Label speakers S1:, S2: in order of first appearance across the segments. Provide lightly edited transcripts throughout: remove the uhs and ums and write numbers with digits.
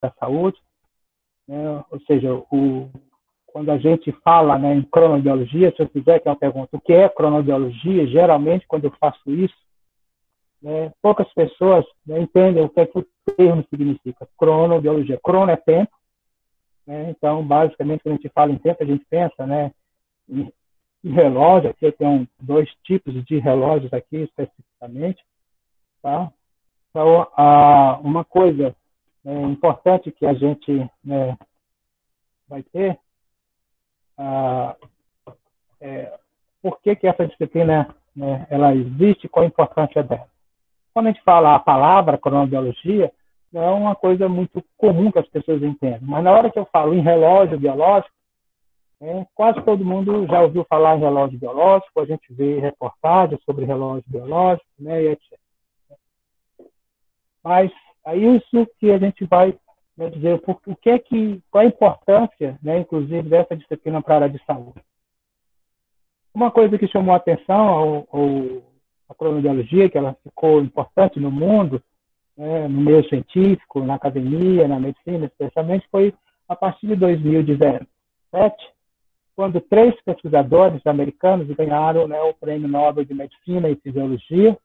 S1: da saúde, né? Ou seja, quando a gente fala, né, em cronobiologia, se eu fizer que é uma pergunta, o que é cronobiologia? Geralmente, quando eu faço isso, né, poucas pessoas, né, entendem o que o termo significa. Cronobiologia. Crono é tempo, né? Então, basicamente, quando a gente fala em tempo, a gente pensa, né, em relógio. Aqui eu tenho dois tipos de relógios aqui, especificamente. Tá? Então, uma coisa, né, importante que a gente, né, vai ter, por que essa disciplina, né, ela existe, qual a importância dela. Quando a gente fala a palavra cronobiologia, não é uma coisa muito comum que as pessoas entendam, mas na hora que eu falo em relógio biológico, quase todo mundo já ouviu falar em relógio biológico, a gente vê reportagens sobre relógio biológico, né, e etc. Mas é isso que a gente vai, né, dizer, qual a importância, né, inclusive, dessa disciplina para a área de saúde. Uma coisa que chamou a atenção a cronobiologia, que ela ficou importante no mundo, né, no meio científico, na academia, na medicina, especialmente, foi a partir de 2017, quando 3 pesquisadores americanos ganharam, né, o Prêmio Nobel de Medicina e Fisiologia,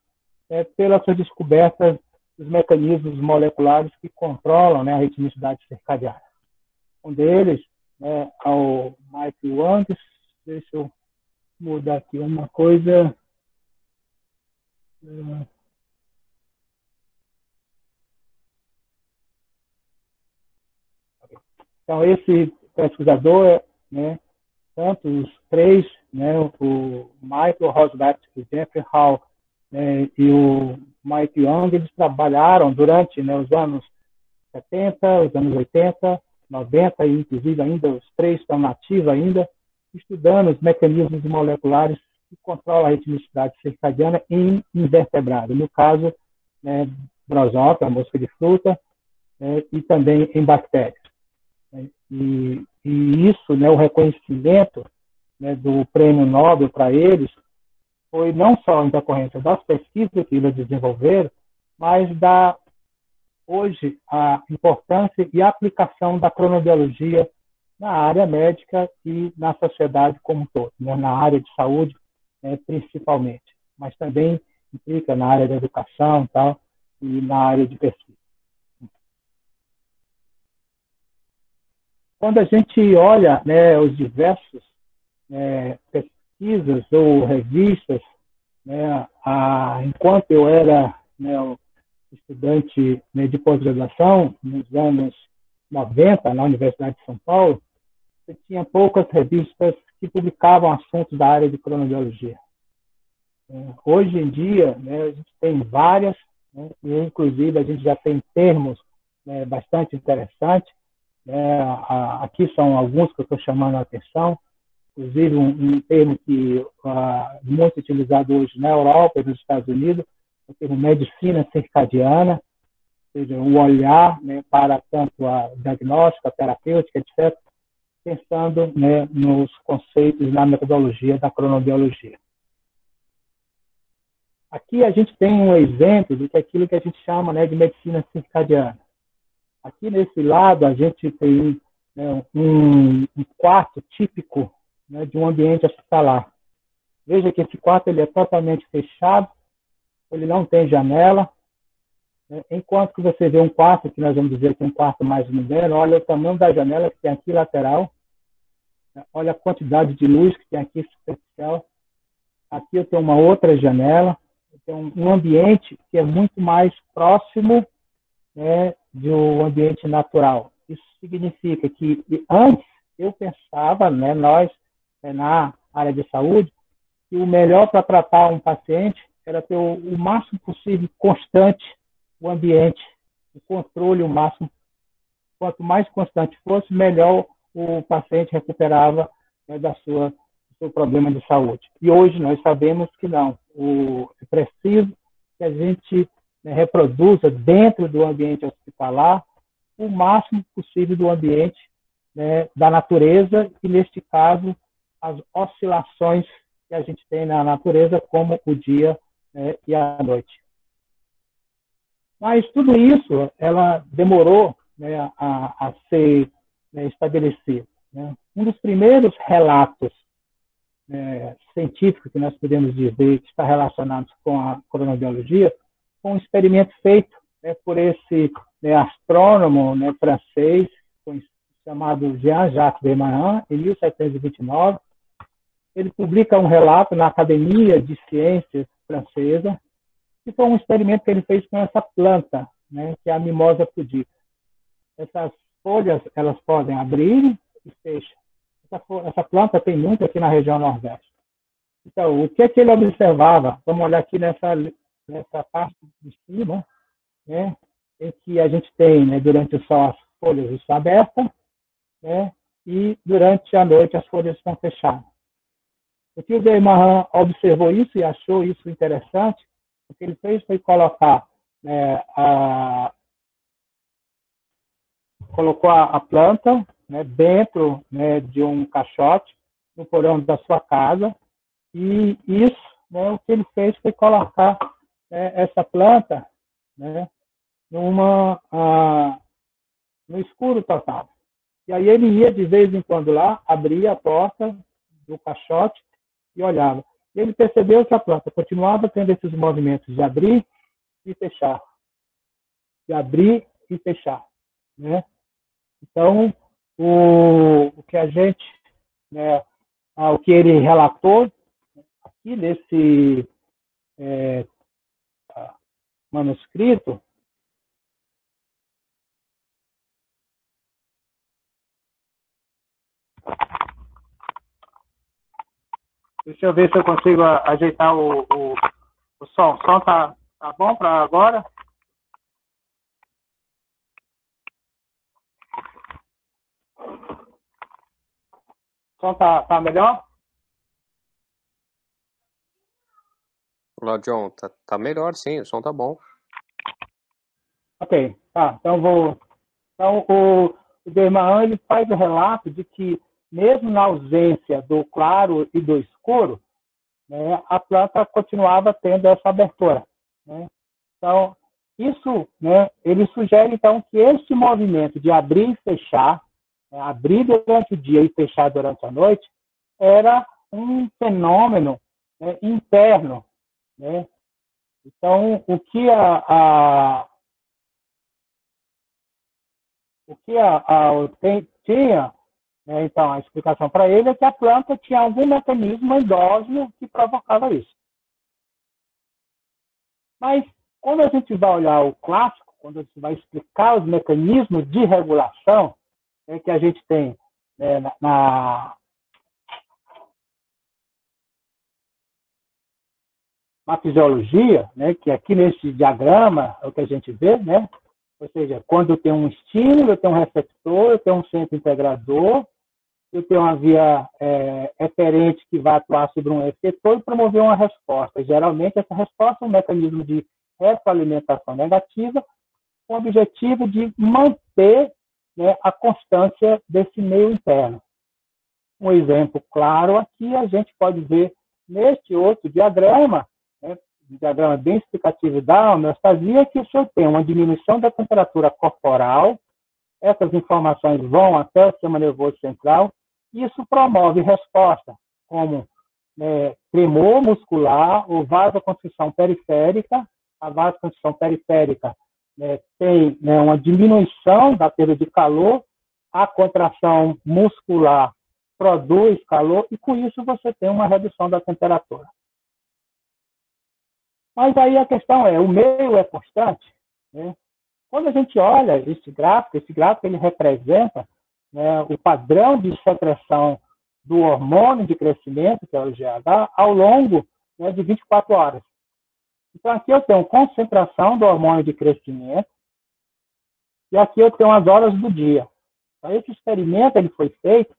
S1: pelas suas descobertas dos mecanismos moleculares que controlam, né, a ritmicidade circadiana. Um deles, né, é o Mike Wang. Deixa eu mudar aqui uma coisa. Então, esse pesquisador, né, tanto os 3, né, o Michael Rosback, o Jeffrey Hall, né, e o Mike Young, eles trabalharam durante, né, os anos 70, os anos 80, 90, e inclusive ainda os 3 estão nativos ainda, estudando os mecanismos moleculares que controlam a ritmicidade circadiana em invertebrados, no caso, né, drosófila, mosca de fruta, né, e também em bactérias. E isso, né, o reconhecimento, né, do prêmio Nobel para eles foi não só em decorrência das pesquisas que eles desenvolveram, mas hoje a importância e a aplicação da cronobiologia na área médica e na sociedade como um todo, né, na área de saúde, né, principalmente, mas também implica na área da educação, tal, e na área de pesquisa. Quando a gente olha, né, os diversos, pesquisas ou revistas, né, enquanto eu era, né, estudante, né, de pós-graduação, nos anos 90, na Universidade de São Paulo, você tinha poucas revistas que publicavam assuntos da área de cronobiologia. Hoje em dia, né, a gente tem várias, né, e inclusive a gente já tem termos, né, bastante interessantes. Aqui são alguns que eu estou chamando a atenção, inclusive um termo que muito utilizado hoje na Europa e nos Estados Unidos, o termo medicina circadiana, ou seja, o olhar, né, para tanto a diagnóstica, a terapêutica, etc., pensando, né, nos conceitos, na metodologia da cronobiologia. Aqui a gente tem um exemplo do que aquilo que a gente chama, né, de medicina circadiana. Aqui nesse lado a gente tem, né, um quarto típico, né, de um ambiente hospitalar. Veja que esse quarto ele é totalmente fechado, ele não tem janela, né, enquanto que você vê um quarto, que nós vamos dizer que é um quarto mais moderno, olha o tamanho da janela que tem aqui lateral, né, olha a quantidade de luz que tem aqui superficial. Aqui eu tenho uma outra janela, eu tenho um ambiente que é muito mais próximo, né, do ambiente natural. Isso significa que antes eu pensava, né, nós, na área de saúde, que o melhor para tratar um paciente era ter o máximo possível constante o ambiente, o controle o máximo. Quanto mais constante fosse, melhor o paciente recuperava, né, do seu problema de saúde. E hoje nós sabemos que não. É preciso que a gente, né, reproduza dentro do ambiente hospitalar o máximo possível do ambiente, né, da natureza, e neste caso as oscilações que a gente tem na natureza, como o dia, e a noite. Mas tudo isso ela demorou, né, a ser, né, estabelecido. Né? Um dos primeiros relatos científicos que nós podemos dizer que está relacionado com a cronobiologia foi um experimento feito, né, por esse, né, astrônomo, né, francês chamado Jean-Jacques Desmarins, em 1729. Ele publica um relato na Academia de Ciências francesa, que foi um experimento que ele fez com essa planta, né, que é a mimosa pudica. Essas folhas, elas podem abrir e fechar. Essa planta tem muito aqui na região Nordeste. Então, o que ele observava? Vamos olhar aqui nessa parte de cima, né, em que a gente tem, né, durante o sol, as folhas estão abertas, né, e durante a noite as folhas estão fechadas. O tio Desmarins observou isso e achou isso interessante. O que ele fez foi colocar, né, colocou a planta, né, dentro, né, de um caixote no porão da sua casa, e isso, né, o que ele fez foi colocar, né, essa planta, né, no escuro total. E aí ele ia de vez em quando lá, abria a porta do caixote e olhava. E ele percebeu que a planta continuava tendo esses movimentos de abrir e fechar, de abrir e fechar, né? Então, o que a gente, né, o que ele relatou aqui nesse manuscrito, deixa eu ver se eu consigo ajeitar o som. O som tá bom para agora? O som tá melhor?
S2: Olá, John. Tá melhor, sim. O som tá bom.
S1: Ok, tá. Então, o Desmarins, ele faz o relato de que, mesmo na ausência do claro e do escuro, né, a planta continuava tendo essa abertura, né? Então, isso, né, ele sugere, então, que esse movimento de abrir e fechar, né, abrir durante o dia e fechar durante a noite, era um fenômeno, né, interno, né? Então, o que tinha, né, então, a explicação para ele é que a planta tinha algum mecanismo endógeno que provocava isso. Mas, quando a gente vai olhar o clássico, quando a gente vai explicar os mecanismos de regulação, né, que a gente tem, né, na fisiologia, né, que aqui nesse diagrama é o que a gente vê, né? Ou seja, quando eu tenho um estímulo, eu tenho um receptor, eu tenho um centro integrador, eu tenho uma via eferente que vai atuar sobre um efetor e promover uma resposta. E, geralmente, essa resposta é um mecanismo de retroalimentação negativa com o objetivo de manter, né, a constância desse meio interno. Um exemplo claro aqui a gente pode ver neste outro diagrama, né, um diagrama bem explicativo da homeostasia, que o senhor tem uma diminuição da temperatura corporal, essas informações vão até o sistema nervoso central, e isso promove resposta, como, né, tremor muscular ou vasoconstrição periférica. A vasoconstrição periférica, né, tem, né, uma diminuição da perda de calor, a contração muscular produz calor, e com isso você tem uma redução da temperatura. Mas aí a questão é, o meio é constante, né? Quando a gente olha esse gráfico ele representa, né, o padrão de secreção do hormônio de crescimento, que é o GH, ao longo, né, de 24 horas. Então, aqui eu tenho concentração do hormônio de crescimento e aqui eu tenho as horas do dia. Então, esse experimento ele foi feito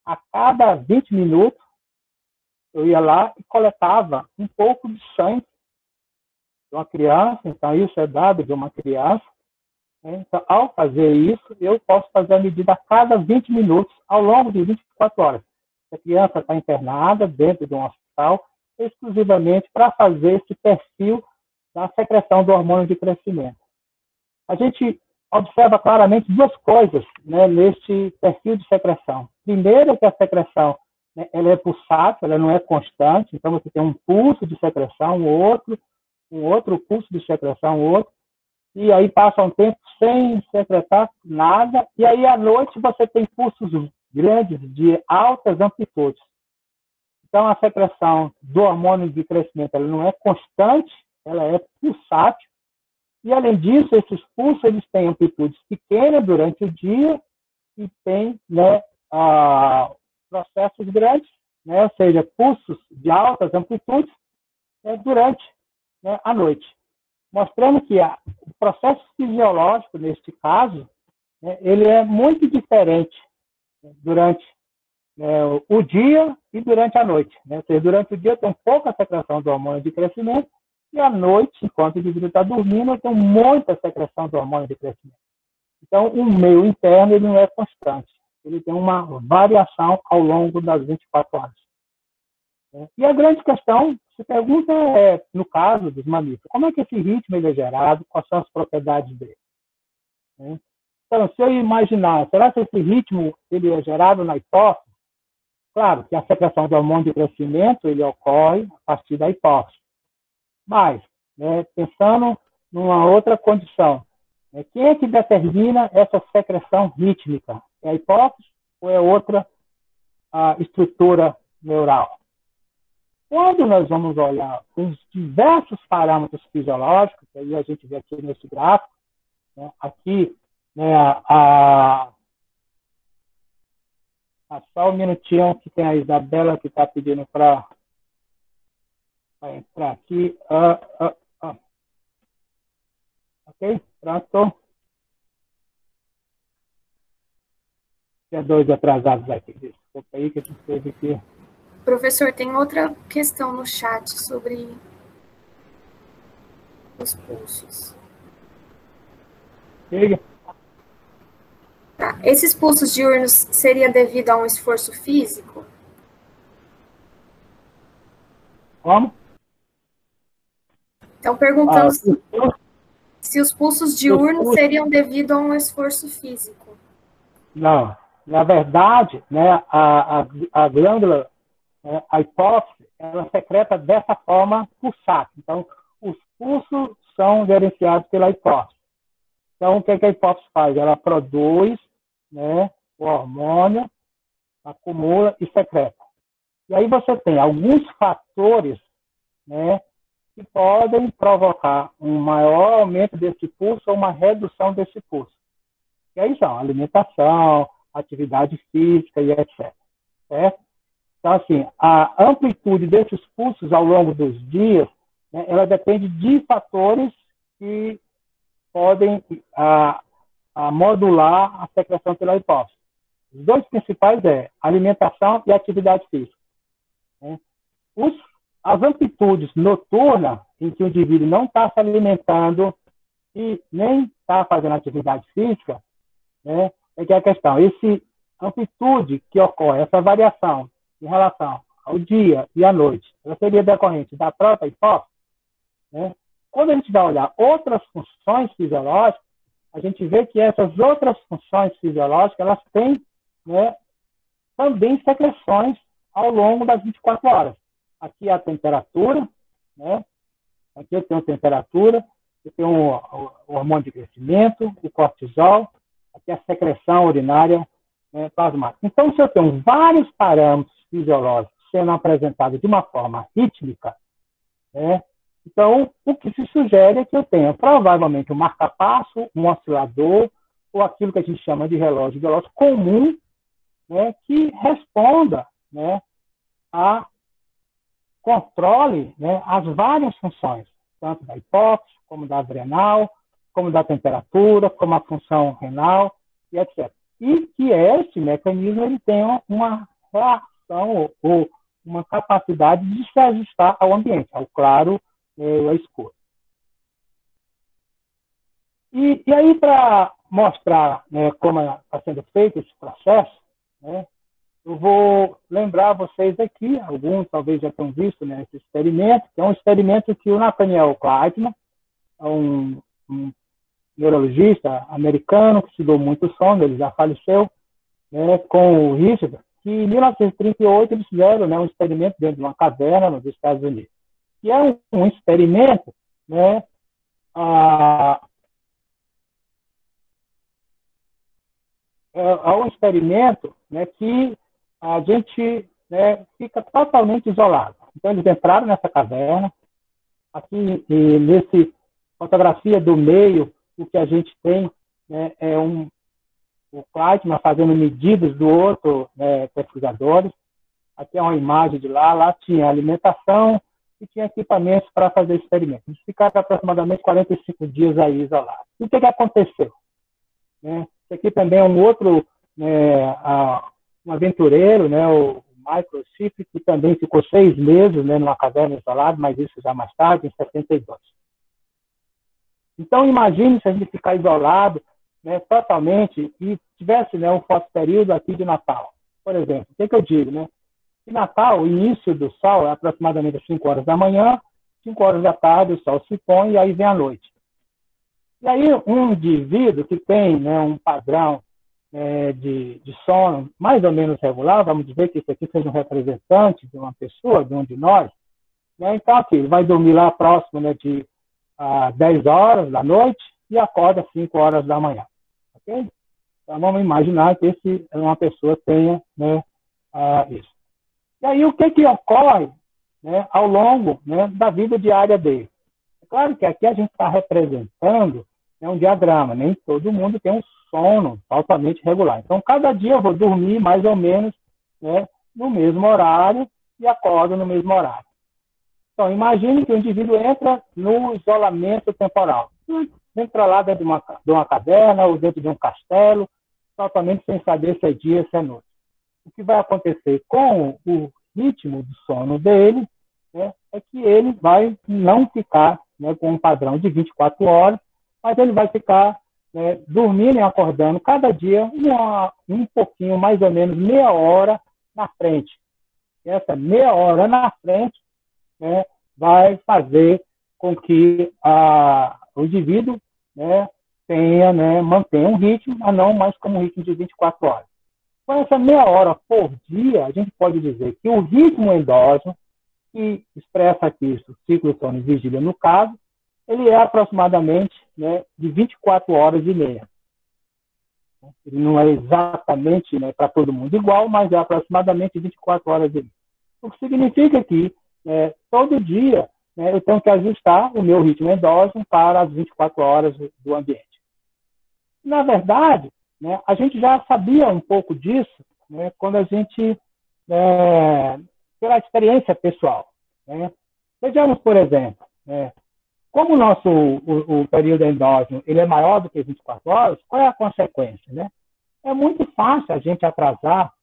S1: a cada 20 minutos, eu ia lá e coletava um pouco de sangue de uma criança. Então, isso é dado de uma criança. Então, ao fazer isso, eu posso fazer a medida a cada 20 minutos, ao longo de 24 horas. A criança está internada dentro de um hospital, exclusivamente para fazer esse perfil da secreção do hormônio de crescimento. A gente observa claramente duas coisas, né, neste perfil de secreção. Primeiro é que a secreção, né, ela é pulsátil, ela não é constante, então você tem um pulso de secreção, um outro pulso de secreção, outro, e aí passa um tempo sem secretar nada, e aí à noite você tem pulsos grandes de altas amplitudes. Então a secreção do hormônio de crescimento ela não é constante, ela é pulsátil, e além disso, esses pulsos eles têm amplitudes pequenas durante o dia e têm, né, processos grandes, né, ou seja, pulsos de altas amplitudes, né, durante, né, a noite. Mostrando que o processo fisiológico, neste caso, né, ele é muito diferente, né, durante, né, o dia e durante a noite. Né? Ou seja, durante o dia tem pouca secreção do hormônio de crescimento e à noite, enquanto o indivíduo está dormindo, tem muita secreção do hormônio de crescimento. Então, o meio interno ele não é constante. Ele tem uma variação ao longo das 24 horas. E a grande questão, se pergunta é, no caso dos mamíferos, como é que esse ritmo ele é gerado, quais são as propriedades dele? Então, se eu imaginar, será que esse ritmo ele é gerado na hipófise? Claro que a secreção do hormônio de crescimento ele ocorre a partir da hipófise. Mas, né, pensando numa outra condição, né, quem é que determina essa secreção rítmica? É a hipófise ou é outra estrutura neural? Quando nós vamos olhar os diversos parâmetros fisiológicos, aí a gente vê aqui nesse gráfico, né, aqui, né, só um minutinho que tem a Isabela que está pedindo para entrar aqui. Ok? Pronto. Tem dois atrasados aqui. Desculpa aí que a gente teve que...
S3: Professor, tem outra questão no chat sobre os pulsos.
S1: Siga.
S3: Tá. Esses pulsos diurnos seria devido a um esforço físico?
S1: Como?
S3: Então, perguntando se os pulsos diurnos seriam devido a um esforço físico.
S1: Não. Na verdade, né, a glândula, a hipófise, ela secreta dessa forma pulsátil. Então, os pulsos são gerenciados pela hipófise. Então, o que a hipófise faz? Ela produz, né, o hormônio, acumula e secreta. E aí você tem alguns fatores, né, que podem provocar um maior aumento desse pulso ou uma redução desse pulso. E aí são alimentação, atividade física e etc. Certo? Então, assim, a amplitude desses pulsos ao longo dos dias, né, ela depende de fatores que podem modular a secreção pela hipófise. Os dois principais é alimentação e atividade física. Né? As amplitudes noturnas, em que o indivíduo não está se alimentando e nem está fazendo atividade física, né, é que é a questão. Essa amplitude que ocorre, essa variação em relação ao dia e à noite, ela seria decorrente da própria hipófise. Né? Quando a gente vai olhar outras funções fisiológicas, a gente vê que essas outras funções fisiológicas, elas têm, né, também secreções ao longo das 24 horas. Aqui a temperatura, né? Aqui eu tenho temperatura, eu tenho o hormônio de crescimento, o cortisol, aqui a secreção urinária, né, plasmática. Então, se eu tenho vários parâmetros fisiológicos sendo apresentados de uma forma rítmica, né, então o que se sugere é que eu tenha provavelmente um marca-passo, um oscilador, ou aquilo que a gente chama de relógio biológico comum, né, que responda, né, a controle, né, as várias funções, tanto da hipófise, como da adrenal, como da temperatura, como a função renal, e etc. E que esse mecanismo ele tem uma reação ou uma capacidade de se ajustar ao ambiente, ao claro e ao escuro. E aí, para mostrar, né, como está sendo feito esse processo, né, eu vou lembrar vocês aqui, alguns talvez já tenham visto, né, esse experimento, que é um experimento que o Nathaniel Kleitman, um neurologista americano que estudou muito sono, ele já faleceu, né, com o Richard, que em 1938 eles fizeram, né, um experimento dentro de uma caverna nos Estados Unidos. E é um experimento, né, é um experimento, né, que a gente, né, fica totalmente isolado. Então eles entraram nessa caverna, aqui nesse fotografia do meio, o que a gente tem, né, é o Kleitman fazendo medidas do outro, né, pesquisadores. Aqui é uma imagem de lá tinha alimentação e tinha equipamentos para fazer experimentos. Eles ficaram aproximadamente 45 dias aí isolados. E o que aconteceu? Né? Esse aqui também é um outro, né, um aventureiro, né, o Michael Schiff, que também ficou 6 meses, né, numa caverna isolada, mas isso já mais tarde, em 72. Então, imagine se a gente ficar isolado, né, totalmente e tivesse, né, um fotoperíodo aqui de Natal. Por exemplo, o que eu digo? Né? Em Natal, o início do sol é aproximadamente às 5 horas da manhã, 5 horas da tarde o sol se põe e aí vem a noite. E aí um indivíduo que tem, né, um padrão de sono mais ou menos regular, vamos dizer que isso aqui seja um representante de uma pessoa, de um de nós, né, então aqui, ele vai dormir lá próximo, né, de 10 horas da noite e acorda às 5 horas da manhã. Okay? Então vamos imaginar que uma pessoa tenha, né, isso. E aí o que ocorre, né, ao longo, né, da vida diária dele? É claro que aqui a gente está representando, né, um diagrama, nem todo mundo tem um sono totalmente regular. Então, cada dia eu vou dormir mais ou menos, né, no mesmo horário e acordo no mesmo horário. Então, imagine que o indivíduo entra no isolamento temporal. Entra lá dentro de uma caverna ou dentro de um castelo, totalmente sem saber se é dia ou se é noite. O que vai acontecer com o ritmo do sono dele, né, é que ele vai não ficar, né, com um padrão de 24 horas, mas ele vai ficar, né, dormindo e acordando cada dia um pouquinho, mais ou menos meia hora na frente. E essa meia hora na frente, né, vai fazer com que o indivíduo, né, mantenha um ritmo, mas não mais como um ritmo de 24 horas. Com essa meia hora por dia, a gente pode dizer que o ritmo endógeno, que expressa aqui o ciclo sono e vigília no caso, ele é aproximadamente, né, de 24 horas e meia. Ele não é exatamente, né, para todo mundo igual, mas é aproximadamente 24 horas e meia. O que significa que todo dia, né, eu tenho que ajustar o meu ritmo endógeno para as 24 horas do ambiente. Na verdade, né, a gente já sabia um pouco disso, né, quando a gente, pela experiência pessoal. Né? Vejamos, por exemplo, como o período endógeno ele é maior do que 24 horas, qual é a consequência? Né? É muito fácil a gente atrasar,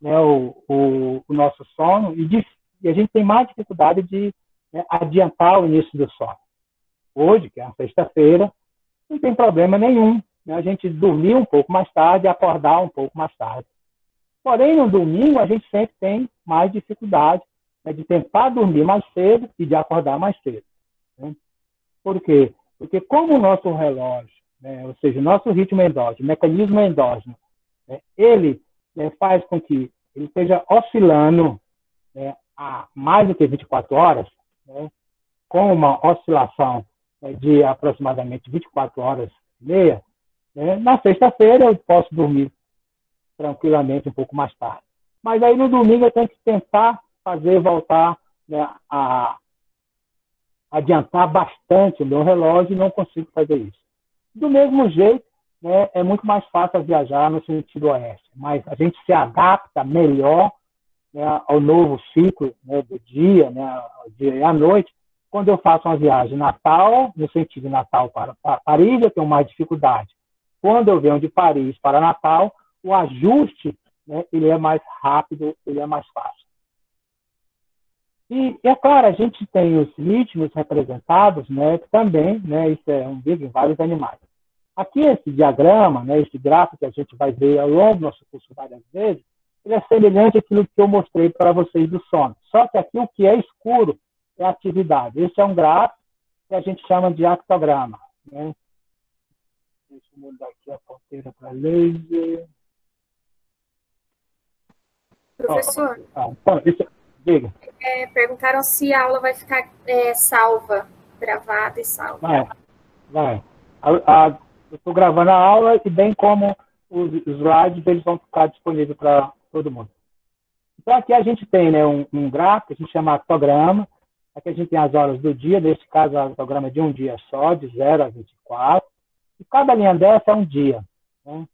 S1: né, o nosso sono e a gente tem mais dificuldade de, né, adiantar o início do sono. Hoje, que é uma sexta-feira, não tem problema nenhum, né, a gente dormir um pouco mais tarde e acordar um pouco mais tarde. Porém, no domingo, a gente sempre tem mais dificuldade, né, de tentar dormir mais cedo e de acordar mais cedo. Né? Por quê? Porque como o nosso relógio, né, ou seja, o nosso ritmo endógeno, o mecanismo endógeno, né, ele, né, faz com que ele esteja oscilando, né, a mais do que 24 horas, né, com uma oscilação, né, de aproximadamente 24 horas e meia, né, na sexta-feira eu posso dormir tranquilamente um pouco mais tarde. Mas aí no domingo eu tenho que tentar voltar, né, a adiantar bastante o meu relógio e não consigo fazer isso. Do mesmo jeito, né, é muito mais fácil viajar no sentido oeste, mas a gente se adapta melhor, né, ao novo ciclo, né, do dia, né, ao dia e à noite. Quando eu faço uma viagem Natal, no sentido de Natal para Paris, eu tenho mais dificuldade. Quando eu venho de Paris para Natal, o ajuste, né, ele é mais rápido, ele é mais fácil. E, é claro, a gente tem os ritmos representados, né, também, né, isso é um vídeo em vários animais. Aqui esse diagrama, né, esse gráfico que a gente vai ver ao longo do nosso curso várias vezes, ele é semelhante àquilo que eu mostrei para vocês do sono. Só que aqui o que é escuro é a atividade. Esse é um gráfico que a gente chama de actograma. Né? Deixa eu mudar aqui a ponteira para laser.
S3: Professor,
S1: Então, diga.
S3: perguntaram se a aula vai ficar salva, gravada e salva.
S1: Vai. Eu estou gravando a aula e bem como os slides eles vão ficar disponíveis para todo mundo. Então, aqui a gente tem, né, um gráfico que a gente chama octograma. Aqui a gente tem as horas do dia, nesse caso, o octograma é de um dia só, de 0 a 24. E cada linha dessa é um dia. Né?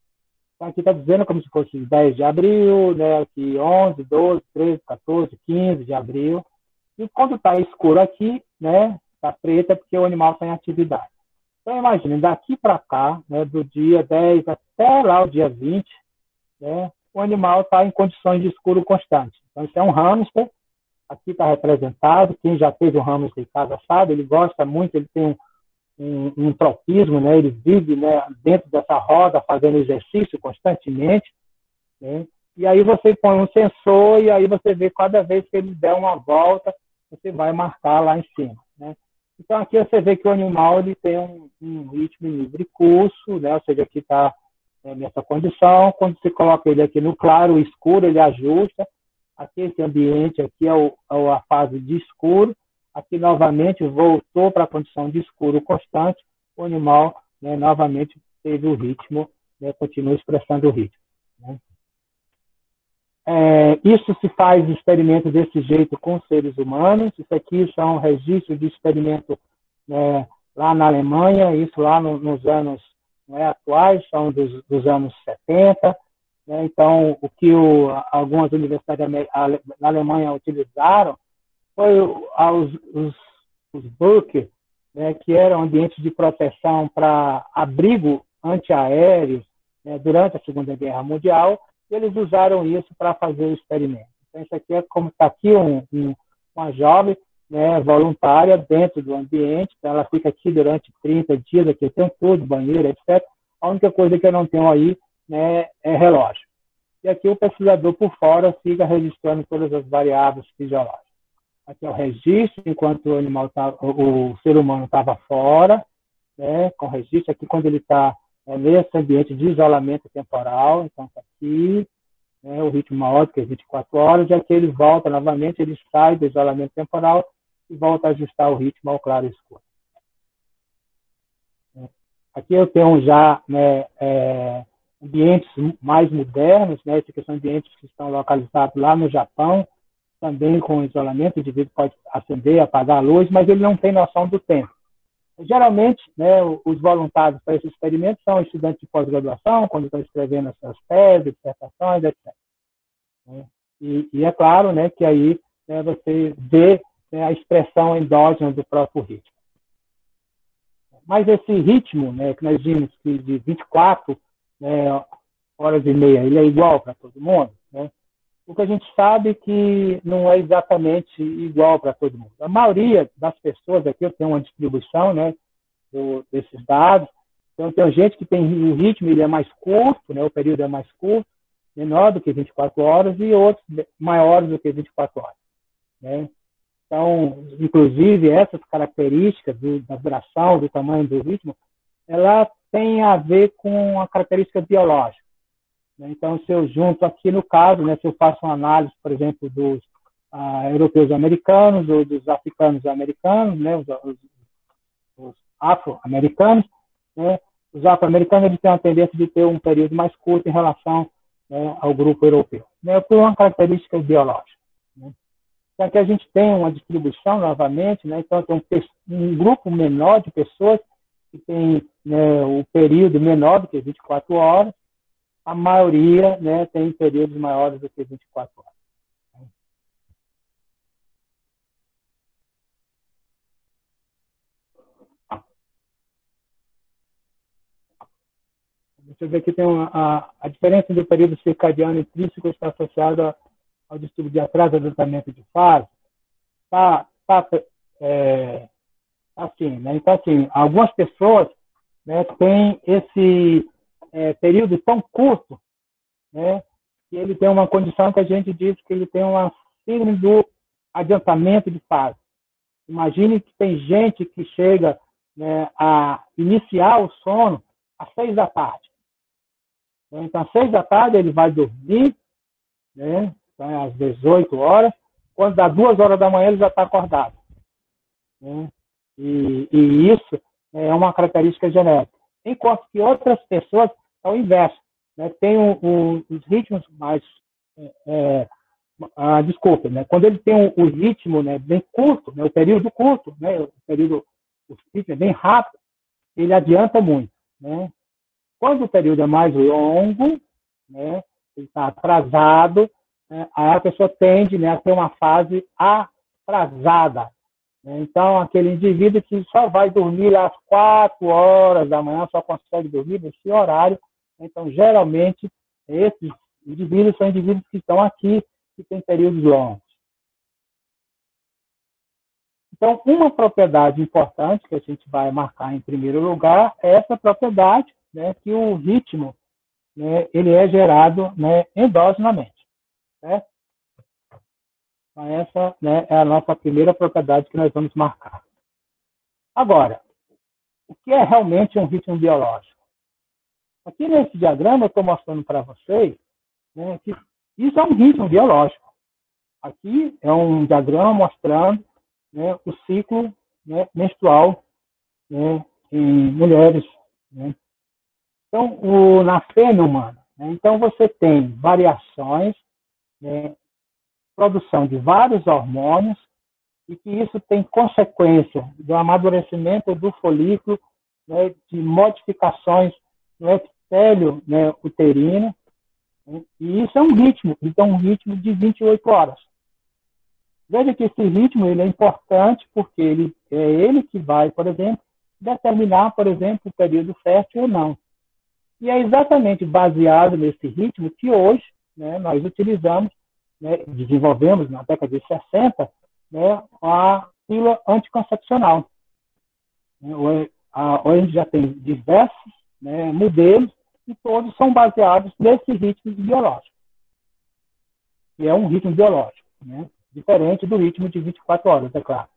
S1: Então, aqui está dizendo como se fosse 10 de abril, né, aqui 11, 12, 13, 14, 15 de abril. E quando está escuro aqui, né, está preto, é porque o animal está em atividade. Então, imagine, daqui para cá, né, do dia 10 até lá o dia 20, né, o animal está em condições de escuro constante. Então, isso é um hamster, aqui está representado. Quem já teve um hamster em casa sabe, ele gosta muito, ele tem um tropismo, né, ele vive, né, dentro dessa roda, fazendo exercício constantemente. Né, e aí você põe um sensor e aí você vê cada vez que ele der uma volta, você vai marcar lá em cima. Né. Então, aqui você vê que o animal ele tem um ritmo em livre curso, né, ou seja, aqui está nessa condição. Quando você coloca ele aqui no claro ou escuro, ele ajusta. Aqui esse ambiente aqui é a fase de escuro. Aqui novamente voltou para a condição de escuro constante. O animal, né, novamente teve o ritmo, né, continua expressando o ritmo. Né. Isso se faz experimento desse jeito com seres humanos. Isso aqui são registros de experimento, né, lá na Alemanha, isso lá nos anos, né, atuais, são dos anos 70. Né? Então, o que algumas universidades na Alemanha utilizaram foi os bunkers, né, que eram ambientes de proteção para abrigo antiaéreo, né, durante a Segunda Guerra Mundial, e eles usaram isso para fazer o experimento. Então, isso aqui é como está aqui uma jovem, né, voluntária dentro do ambiente, então ela fica aqui durante 30 dias, aqui tem tudo, banheiro, etc. A única coisa que eu não tenho aí, né, é relógio. E aqui o pesquisador por fora fica registrando todas as variáveis fisiológicas. Aqui é o registro, enquanto o ser humano estava fora, né, com registro. Aqui quando ele está nesse ambiente de isolamento temporal, então está aqui, né, o ritmo maior do que 24 horas, e aqui ele volta novamente, ele sai do isolamento temporal e volta a ajustar o ritmo ao claro e escuro. Aqui eu tenho já, né, ambientes mais modernos, né, que são ambientes que estão localizados lá no Japão, também com isolamento, o indivíduo pode acender, apagar a luz, mas ele não tem noção do tempo. Geralmente, né, os voluntários para esse experimento são estudantes de pós-graduação, quando estão escrevendo as suas teses, dissertações, etc. E é claro, né, que aí, né, você vê, né, a expressão endógena do próprio ritmo. Mas esse ritmo, né, que nós vimos que de 24, né, horas e meia, ele é igual para todo mundo, né? O que a gente sabe é que não é exatamente igual para todo mundo. A maioria das pessoas aqui, eu tenho uma distribuição, né, desses dados. Então, tem gente que tem o ritmo, ele é mais curto, né, o período é mais curto, menor do que 24 horas, e outros maiores do que 24 horas. Né? Então, inclusive, essas características da duração, do tamanho do ritmo, ela tem a ver com a característica biológica. Então, se eu junto aqui no caso, né, se eu faço uma análise, por exemplo, dos europeus americanos ou dos africanos americanos, né, os afro-americanos, né, os afro-americanos eles têm uma tendência de ter um período mais curto em relação, né, ao grupo europeu, né, por uma característica biológica. Né. Então, aqui a gente tem uma distribuição novamente, né, então tem um grupo menor de pessoas que tem, né, o período menor do que 24 horas, a maioria, né, tem períodos maiores do que 24 horas. Deixa eu ver aqui, tem a diferença do período circadiano intrínseco está associada ao distúrbio de atraso de adensamento de fase. Assim, né? Então, assim, algumas pessoas, né, têm esse período tão curto, né, que ele tem uma condição que a gente diz que ele tem uma síndrome do adiantamento de fase. Imagine que tem gente que chega, né, a iniciar o sono às 6 da tarde. Então, às 6 da tarde ele vai dormir, né? Então, às 18 horas. Quando dá 2 horas da manhã, ele já está acordado. Né? E isso é uma característica genética. Enquanto que outras pessoas é o inverso. Né? Tem os ritmos mais... desculpa, né? Quando ele tem o ritmo, né, bem curto, né, o período curto, né, o ritmo é bem rápido, ele adianta muito. Né? Quando o período é mais longo, né, ele está atrasado, né, aí a pessoa tende, né, a ter uma fase atrasada. Né? Então, aquele indivíduo que só vai dormir às 4 horas da manhã, só consegue dormir nesse horário. Então, geralmente, esses indivíduos são indivíduos que estão aqui, que têm períodos longos. Então, uma propriedade importante que a gente vai marcar em primeiro lugar é essa propriedade, né, que o ritmo, né, ele é gerado, né, endogenamente. Certo? Então, essa, né, é a nossa primeira propriedade que nós vamos marcar. Agora, o que é realmente um ritmo biológico? Aqui nesse diagrama eu estou mostrando para vocês, né, que isso é um ritmo biológico. Aqui é um diagrama mostrando, né, o ciclo, né, menstrual, né, em mulheres. Né? Então, na fêmea humana, né, então você tem variações, né, produção de vários hormônios, e que isso tem consequência do amadurecimento do folículo, né, de modificações no epitélio, né, uterino, né, e isso é um ritmo, então um ritmo de 28 horas. Veja que esse ritmo ele é importante porque ele que vai, por exemplo, determinar, por exemplo, o período fértil ou não. E é exatamente baseado nesse ritmo que hoje, né, nós utilizamos, né, desenvolvemos na década de 60, né, a pílula anticoncepcional. Hoje a gente já tem diversos, né, modelos e todos são baseados nesse ritmo biológico. E é um ritmo biológico, né? Diferente do ritmo de 24 horas, é claro.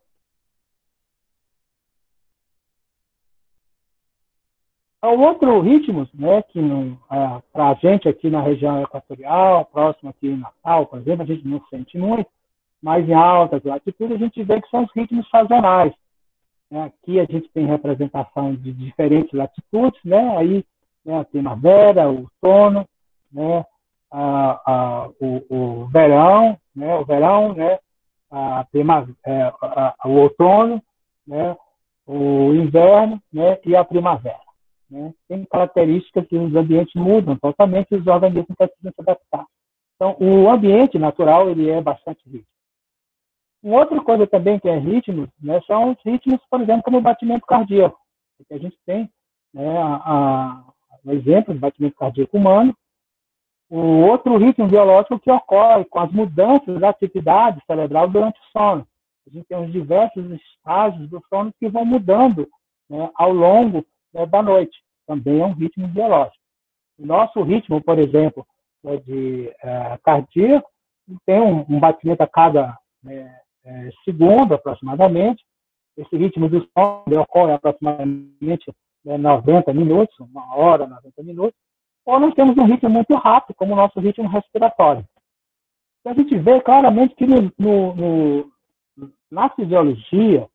S1: Há outro ritmo, né, que para a gente aqui na região equatorial, próximo aqui em Natal, por exemplo, a gente não sente muito, mas em altas latitudes a gente vê que são os ritmos sazonais. Aqui a gente tem representação de diferentes latitudes, né, aí, né, a primavera, o outono, né, o verão, né, o outono, né, o inverno, né, e a primavera. Né? Tem características que os ambientes mudam totalmente e os organismos precisam se adaptar. Então, o ambiente natural ele é bastante rico. Uma outra coisa também que é ritmo, né, são os ritmos, por exemplo, como o batimento cardíaco. Que a gente tem, né, o exemplo do batimento cardíaco humano. O outro ritmo biológico que ocorre com as mudanças da atividade cerebral durante o sono. A gente tem os diversos estágios do sono que vão mudando, né, ao longo, né, da noite. Também é um ritmo biológico. O nosso ritmo, por exemplo, né, de cardíaco, tem um batimento a cada segundo, aproximadamente. Esse ritmo do sono ocorre aproximadamente 90 minutos, 1 hora, 90 minutos. Ou nós temos um ritmo muito rápido, como o nosso ritmo respiratório. Então, a gente vê claramente que na fisiologia,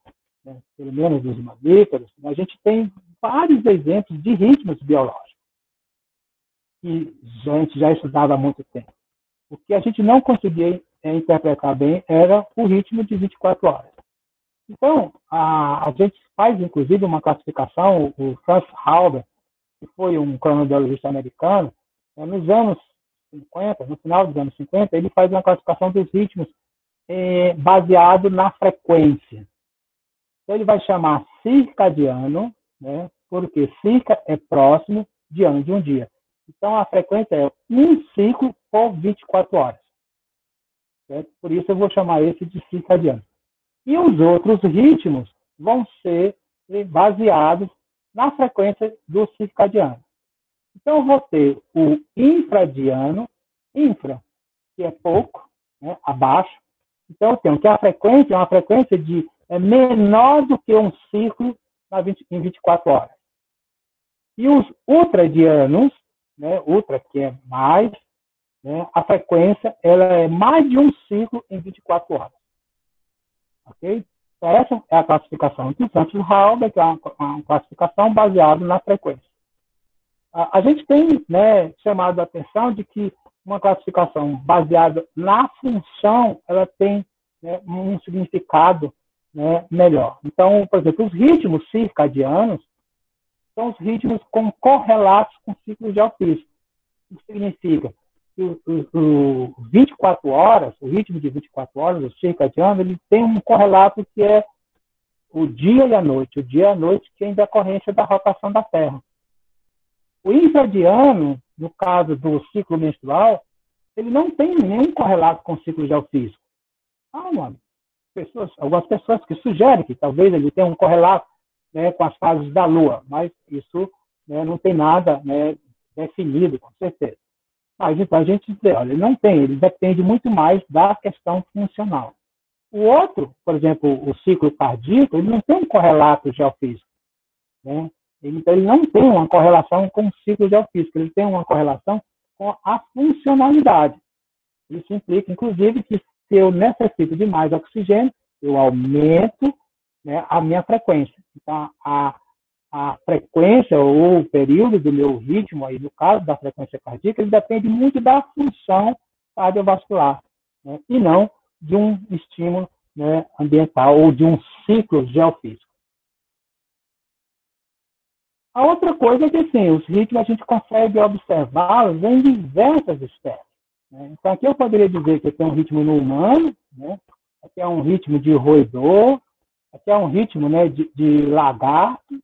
S1: né, pelo menos dos mamíferos, a gente tem vários exemplos de ritmos biológicos que a gente já estudava há muito tempo. O que a gente não conseguia interpretar bem era o ritmo de 24 horas. Então, a gente faz, inclusive, uma classificação, o Franz Halber, que foi um cronobiologista americano, nos anos 50, no final dos anos 50, ele faz uma classificação dos ritmos baseado na frequência. Então, ele vai chamar circadiano, né, porque circa é próximo de ano de um dia. Então, a frequência é um ciclo por 24 horas. Certo? Por isso, eu vou chamar esse de circadiano. E os outros ritmos vão ser baseados na frequência do circadiano. Então, eu vou ter o infradiano, infra, que é pouco, né, abaixo. Então, eu tenho que a frequência é uma frequência menor do que um ciclo em 24 horas. E os ultradianos, né, ultra que é mais, né, a frequência ela é mais de um ciclo em 24 horas. Ok? Então, essa é a classificação de Santos-Halber, que é uma classificação baseada na frequência. A gente tem, né, chamado a atenção de que uma classificação baseada na função, ela tem, né, um significado, né, melhor. Então, por exemplo, os ritmos circadianos são os ritmos correlatos com ciclos de alfisco. O que significa que o 24 horas, o ritmo de 24 horas, o circadiano, ele tem um correlato que é o dia e a noite. O dia e a noite que é em decorrência da rotação da Terra. O infradiano, no caso do ciclo menstrual, ele não tem nenhum correlato com o ciclo de alfisco. Mano, algumas pessoas que sugerem que talvez ele tenha um correlato, né, com as fases da Lua, mas isso, né, não tem nada, né, definido, com certeza. Mas então a gente diz, olha, ele não tem, ele depende muito mais da questão funcional. O outro, por exemplo, o ciclo cardíaco, ele não tem um correlato geofísico, né? Ele não tem uma correlação com o ciclo geofísico, ele tem uma correlação com a funcionalidade. Isso implica, inclusive, que se eu necessito de mais oxigênio, eu aumento, né, a minha frequência. Então, a frequência ou o período do meu ritmo, aí, no caso da frequência cardíaca, ele depende muito da função cardiovascular, né, e não de um estímulo, né, ambiental ou de um ciclo geofísico. A outra coisa é que, assim, os ritmos a gente consegue observá-los em diversas espécies, né? Então, aqui eu poderia dizer que tem um ritmo no humano, né? Aqui é um ritmo de roedor, aqui é um ritmo, né, de lagartos,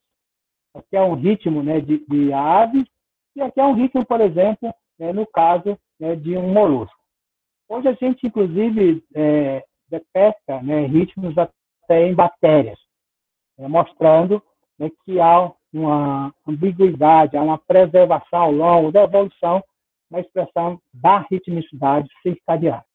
S1: aqui é um ritmo, né, de aves, e aqui é um ritmo, por exemplo, né, no caso, né, de um molusco. Hoje a gente, inclusive, detecta, né, ritmos até em bactérias, mostrando, né, que há uma ambiguidade, há uma preservação ao longo da evolução na expressão da ritmicidade circadiana.